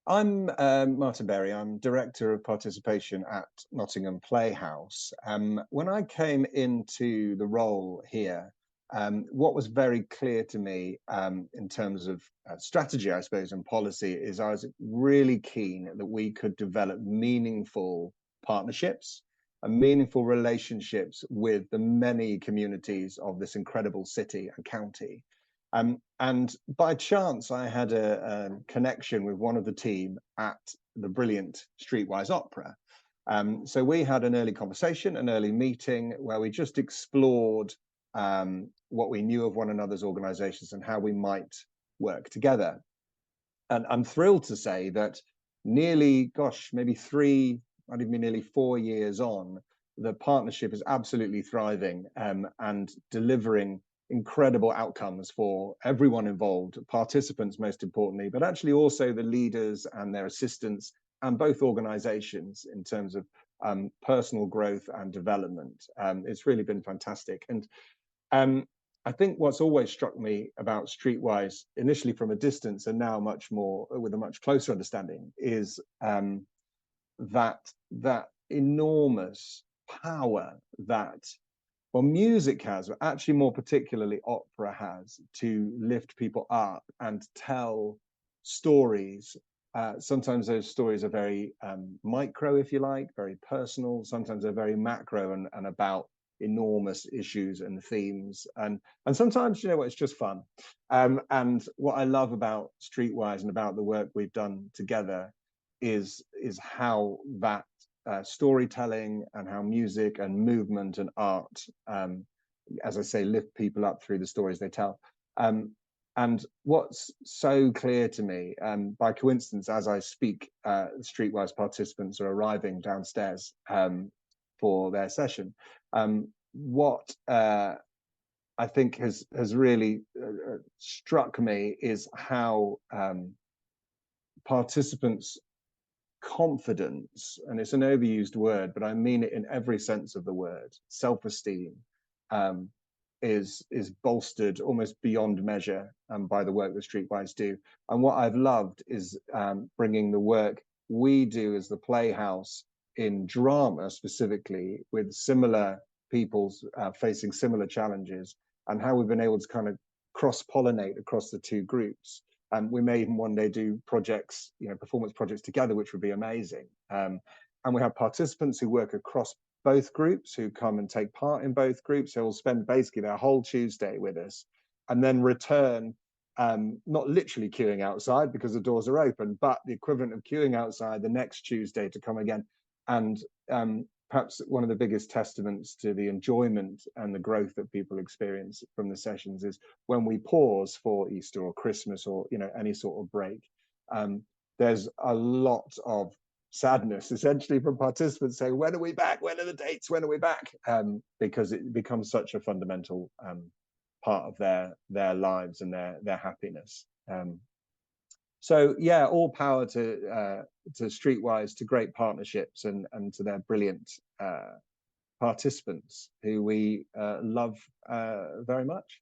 I'm Martin Berry. I'm Director of Participation at Nottingham Playhouse. When I came into the role here, what was very clear to me in terms of strategy, I suppose, and policy is I was really keen that we could develop meaningful partnerships and meaningful relationships with the many communities of this incredible city and county. And by chance, I had a connection with one of the team at the brilliant Streetwise Opera. So we had an early conversation, an early meeting where we just explored what we knew of one another's organizations and how we might work together. And I'm thrilled to say that nearly, gosh, maybe might even be nearly 4 years on, the partnership is absolutely thriving and delivering incredible outcomes for everyone involved, participants most importantly, but actually also the leaders and their assistants and both organizations in terms of personal growth and development. It's really been fantastic. And I think what's always struck me about Streetwise, initially from a distance and now much more with a much closer understanding, is that enormous power that music has, but actually more particularly opera has, to lift people up and tell stories. Sometimes those stories are very micro, if you like, very personal. Sometimes they're very macro and about enormous issues and themes. And sometimes, you know what, it's just fun. And what I love about Streetwise and about the work we've done together is how that storytelling and how music and movement and art, as I say, lift people up through the stories they tell. And what's so clear to me, by coincidence, as I speak, Streetwise participants are arriving downstairs for their session. What I think has really struck me is how participants' confidence, and it's an overused word, but I mean it in every sense of the word, self-esteem, is bolstered almost beyond measure by the work that Streetwise do. And what I've loved is bringing the work we do as the Playhouse in drama specifically with similar peoples facing similar challenges, and how we've been able to kind of cross-pollinate across the two groups. We may even one day do projects, performance projects together, which would be amazing. And we have participants who work across both groups, who come and take part in both groups. They will spend basically their whole Tuesday with us and then return, not literally queuing outside because the doors are open, but the equivalent of queuing outside the next Tuesday to come again. And perhaps one of the biggest testaments to the enjoyment and the growth that people experience from the sessions is when we pause for Easter or Christmas or any sort of break. There's a lot of sadness essentially from participants saying, when are we back? When are the dates? When are we back? Because it becomes such a fundamental part of their lives and their happiness. So yeah, all power to Streetwise, to great partnerships, and to their brilliant participants who we love very much.